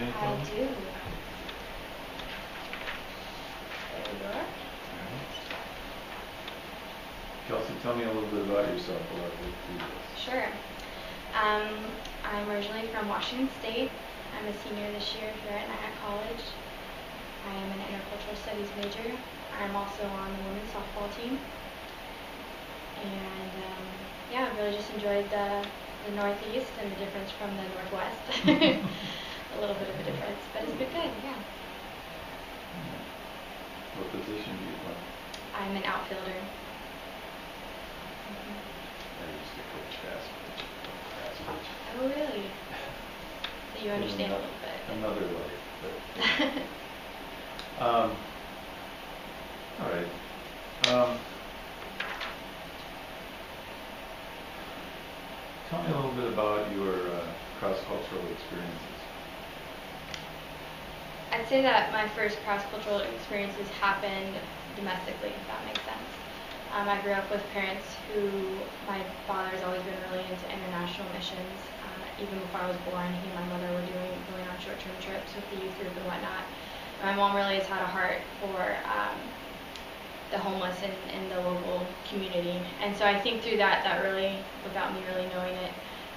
resume for I me? do. There you are. Kelsey, tell me a little bit about yourself while I look through this. Sure. I'm originally from Washington State. I'm a senior this year here at Nyack College. I am an intercultural studies major. I'm also on the women's softball team. And yeah, I've really just enjoyed the Northeast and the difference from the Northwest. A little bit of a difference, but it's been good, yeah. What position do you play? I'm an outfielder. I used to coach basketball. Oh, really? So you understand a little bit. Another life, but yeah. All right. Tell me a little bit about your cross-cultural experiences. I'd say that my first cross-cultural experiences happened domestically, if that makes sense. I grew up with parents who, my father has always been really into international missions. Even before I was born, he and my mother were going on short-term trips with the youth group and whatnot. My mom really has had a heart for the homeless in the local community. And so I think through that really, without me really knowing it,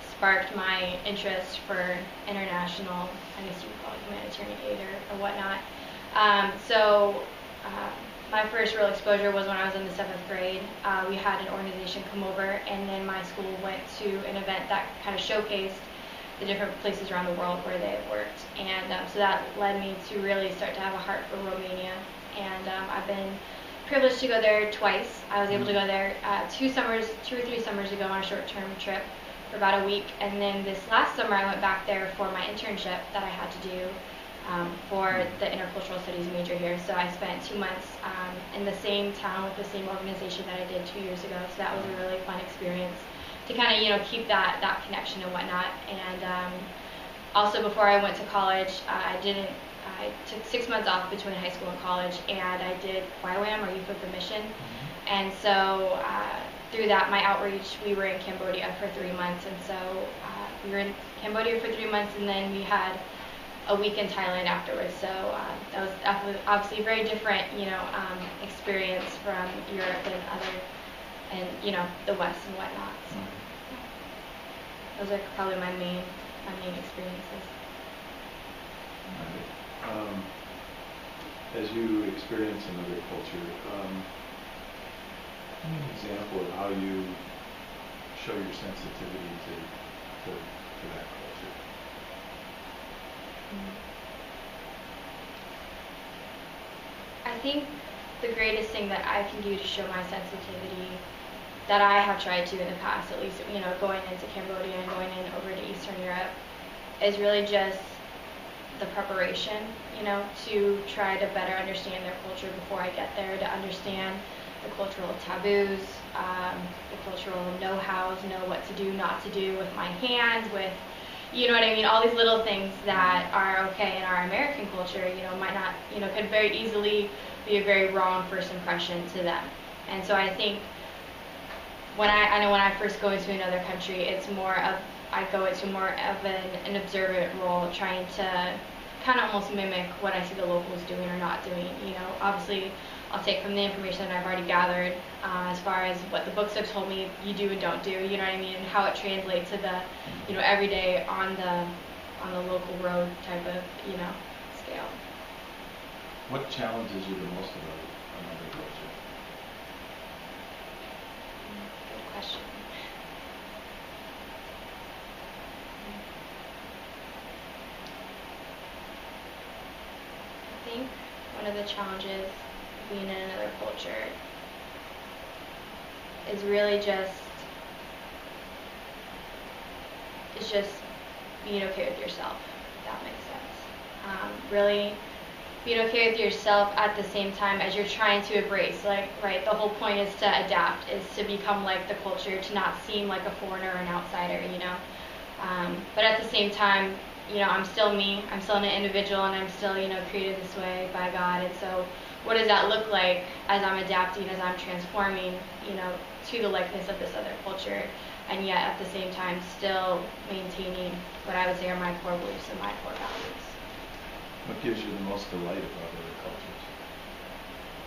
sparked my interest for international, I guess you would call it humanitarian aid or whatnot. My first real exposure was when I was in the 7th grade. We had an organization come over, and then my school went to an event that kind of showcased the different places around the world where they had worked. And so that led me to really start to have a heart for Romania. And I've been privileged to go there twice. I was able to go there 2 or 3 summers ago on a short-term trip for about a week. And then this last summer I went back there for my internship that I had to do for the intercultural studies major here. So I spent 2 months in the same town with the same organization that I did 2 years ago. So that was a really fun experience to kind of keep that connection and whatnot. And also before I went to college, I took 6 months off between high school and college, and I did YWAM, or Youth with a Mission. And so through that, my outreach, we were in Cambodia for 3 months. And so we were in Cambodia for 3 months, and then we had a week in Thailand afterwards. So that was obviously a very different, experience from Europe and the West and whatnot. So those are probably my main experiences. As you experience another culture, give me an example of how you show your sensitivity to that culture. I think the greatest thing that I can do to show my sensitivity, that I have tried to in the past, at least, going into Cambodia and going in over to Eastern Europe, is really just the preparation, to try to better understand their culture before I get there, to understand the cultural taboos, the cultural know-hows, know what to do, not to do with my hands, with, all these little things that are okay in our American culture, might not, could very easily be a very wrong first impression to them. And so I think when I first go into another country, it's more of, I go into more of an observant role, trying to kind of almost mimic what I see the locals doing or not doing. Obviously I'll take from the information that I've already gathered, as far as what the books have told me you do and don't do, and how it translates to the, everyday on the local road type of, scale. What challenges you the most about another culture? Good question. I think one of the challenges being in another culture is really just being okay with yourself, if that makes sense. Really being okay with yourself at the same time as you're trying to embrace, right, the whole point is to adapt, is to become like the culture, to not seem like a foreigner or an outsider, but at the same time, I'm still me, I'm still an individual, and I'm still, created this way by God. And so what does that look like as I'm adapting, as I'm transforming, to the likeness of this other culture, and yet at the same time still maintaining what I would say are my core beliefs and my core values. What gives you the most delight about other cultures?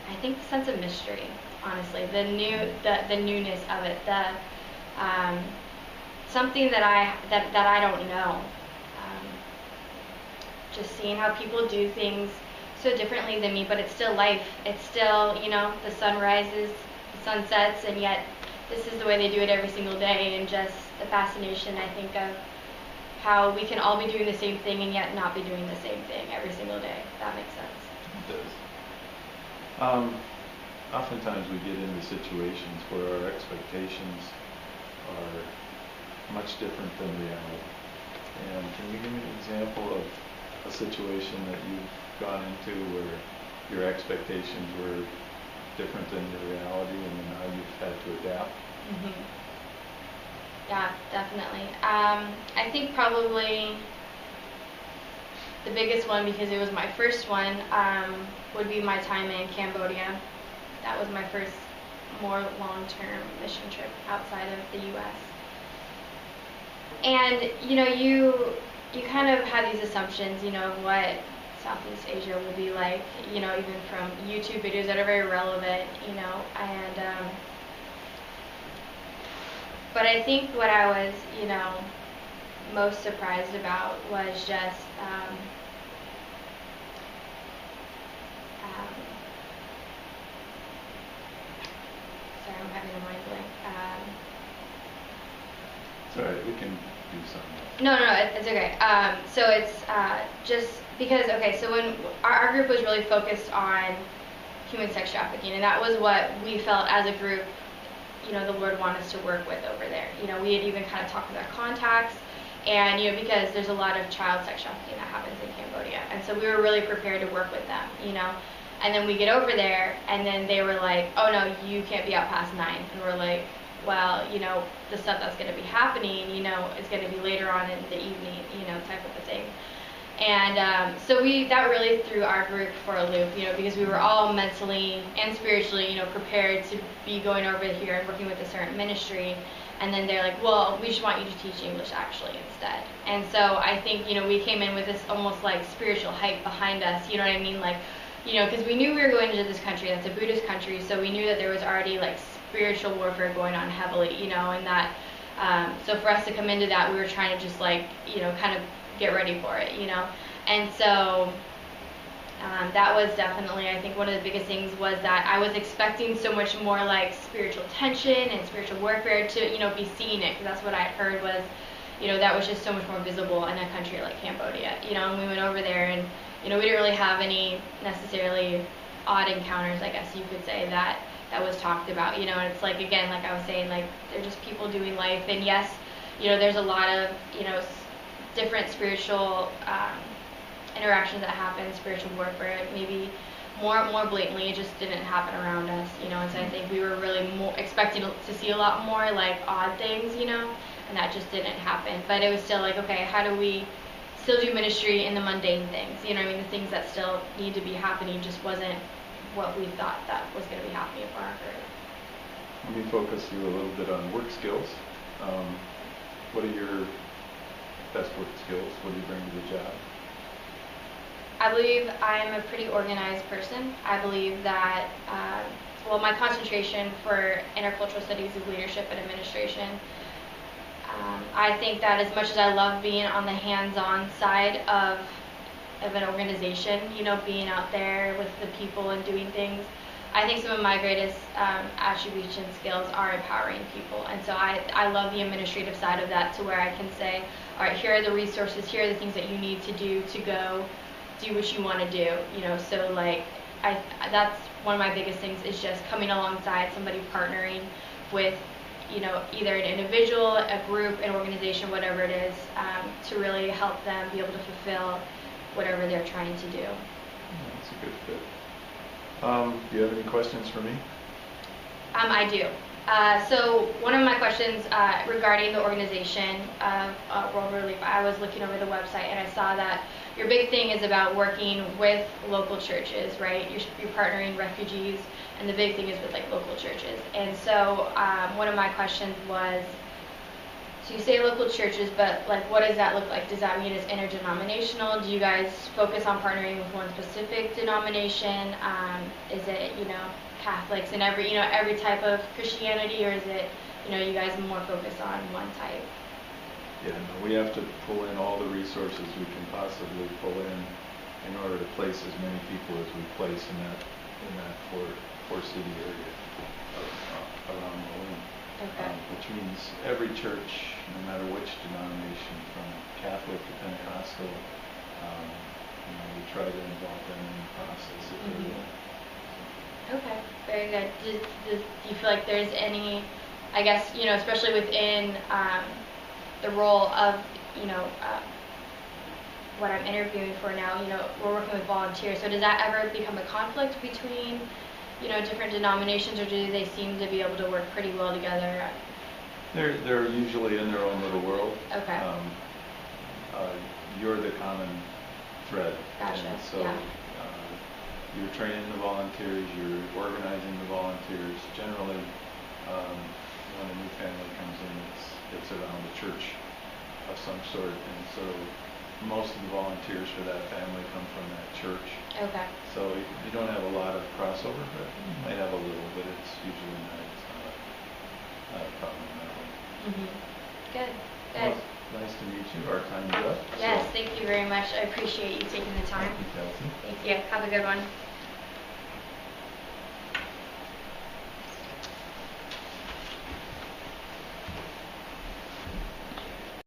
I think the sense of mystery, honestly, the newness of it, the something that I don't know. Just seeing how people do things so differently than me, but it's still life. It's still, the sun rises, the sun sets, and yet this is the way they do it every single day, and just the fascination, I think, of how we can all be doing the same thing and yet not be doing the same thing every single day. If that makes sense. It does. Oftentimes we get into situations where our expectations are much different than reality. And can you give me an example of a situation that you've gone into where your expectations were different than your reality, and then how you've had to adapt? Mm-hmm. Yeah, definitely. I think probably the biggest one, because it was my first one, would be my time in Cambodia. That was my first more long-term mission trip outside of the U.S. And you kind of have these assumptions, of what Southeast Asia will be like, even from YouTube videos that are very relevant, and but I think what I was, most surprised about was just sorry, I'm having a mind blank. It's all right, we can do something else. No, it's okay. So it's just because, okay, so when our group was really focused on human sex trafficking, and that was what we felt as a group, the Lord wanted us to work with over there. We had even kind of talked with our contacts, and, because there's a lot of child sex trafficking that happens in Cambodia, and so we were really prepared to work with them, and then we get over there, and then they were like, oh no, you can't be out past 9, and we're like, well, the stuff that's going to be happening, is going to be later on in the evening, type of a thing. And so that really threw our group for a loop, because we were all mentally and spiritually, prepared to be going over here and working with a certain ministry. And then they're like, well, we just want you to teach English actually instead. And so I think, we came in with this almost like spiritual hype behind us, you know what I mean? Like, because we knew we were going into this country that's a Buddhist country, so we knew that there was already like spiritual warfare going on heavily, and that, so for us to come into that, we were trying to just like, kind of get ready for it, and so that was definitely, I think, one of the biggest things was that I was expecting so much more like spiritual tension and spiritual warfare to, be seeing it, because that's what I had heard was, that was just so much more visible in a country like Cambodia, and we went over there and, we didn't really have any necessarily odd encounters, I guess you could say, that was talked about, and it's like, again, like I was saying, like, they're just people doing life, and yes, there's a lot of, different spiritual interactions that happen, spiritual warfare, maybe more blatantly, it just didn't happen around us, and so I think we were really more expecting to see a lot more, like, odd things, and that just didn't happen, but it was still like, okay, how do we still do ministry in the mundane things, the things that still need to be happening just wasn't what we thought that was going to be happening for our group. Let me focus you a little bit on work skills. What are your best work skills? What do you bring to the job? I believe I'm a pretty organized person. I believe that, my concentration for intercultural studies is leadership and administration. I think that as much as I love being on the hands-on side of an organization, being out there with the people and doing things, I think some of my greatest attributes and skills are empowering people. And so I love the administrative side of that, to where I can say, all right, here are the resources, here are the things that you need to do to go do what you want to do, so like, that's one of my biggest things, is just coming alongside somebody, partnering with, either an individual, a group, an organization, whatever it is, to really help them be able to fulfill whatever they're trying to do. That's a good fit. Do you have any questions for me? I do. So one of my questions regarding the organization of World Relief, I was looking over the website and I saw that your big thing is about working with local churches, right? You're partnering refugees, and the big thing is with like local churches. And so one of my questions was, So you say local churches, but like what does that look like? Does that mean it's interdenominational? Do you guys focus on partnering with one specific denomination? Is it, Catholics and every type of Christianity, or is it, you guys more focus on one type? Yeah, no, we have to pull in all the resources we can possibly pull in order to place as many people as we place in that four city area around Moline. Okay. Which means every church, no matter which denomination, from Catholic to Pentecostal, we try to involve them in the process if they're willing. Okay, very good. Do you feel like there's any, I guess, especially within the role of, what I'm interviewing for now, we're working with volunteers, so does that ever become a conflict between, different denominations, or do they seem to be able to work pretty well together? They're usually in their own little world. Okay. You're the common thread. Gotcha. And so yeah. You're training the volunteers, you're organizing the volunteers. Generally, when a new family comes in, it's around a church of some sort, and so most of the volunteers for that family come from that church. Okay. So you don't have a lot of crossover, but you might have a little, but it's usually not a problem that way. Good. Well, nice to meet you. Our time's up. Yes, so. thank you very much. I appreciate you taking the time. Thank you, Kelsey. Thank you. Have a good one.